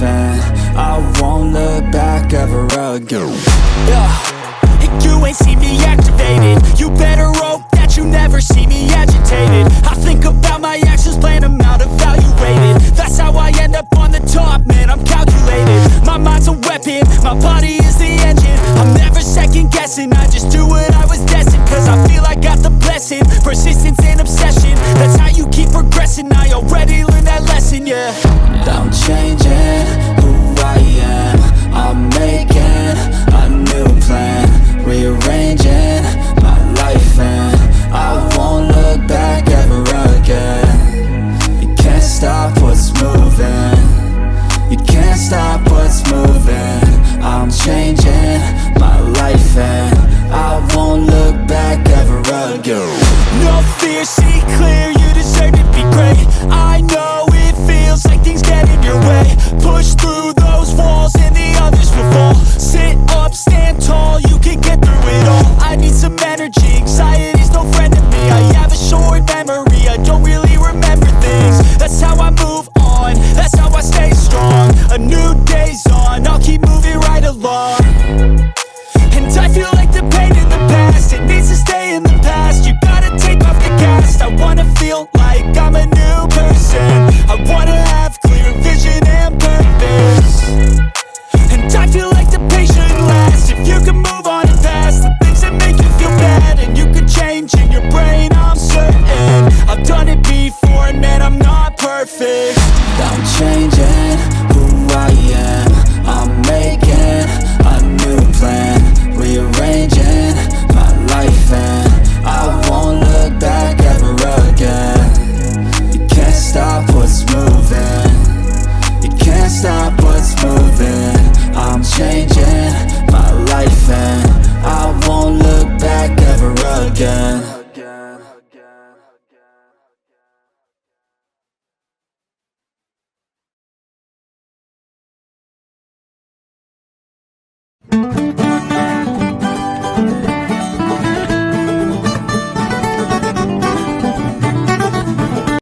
life, and I won't look back ever again. You ain't see me activated. You better hope that you never see me agitated. I think about my actions, plan them out, evaluated. That's how I end up on the top, man, I'm calculated. My mind's a weapon, my body is the engine. I'm never second guessing, I just do what I was destined. Cause I feel I got the blessing, persistence and obsession. That's how you keep progressing, I already learned that lesson, yeah. I'm changing who I am, I'm making a new plan, rearranging my life, and I won't look back ever again. You can't stop what's moving, you can't stop what's moving. I'm changing my life, and I won't look back ever again. No fear, see clear, you deserve to be great. I know it feels like things get in your way. Push through those walls and the others will fall. Sit up, stand tall, you can get through it all. I need some energy, anxiety's no friend to me. I have a short memory, I don't really remember things. That's how I move on, that's how I stay strong. A new day's on, I'll keep moving right along. And I feel like the pain in the past, it needs to stay in the past. You gotta take off the cast. I wanna feel like I'm a new person. I wanna have clear vision and purpose. And I feel like the pain shouldn't last. If you can move on and past the things that make you feel bad, and you can change in your brain, I'm certain. I've done it before, and man, I'm not perfect. I'm changing who I am, I'm making a new plan,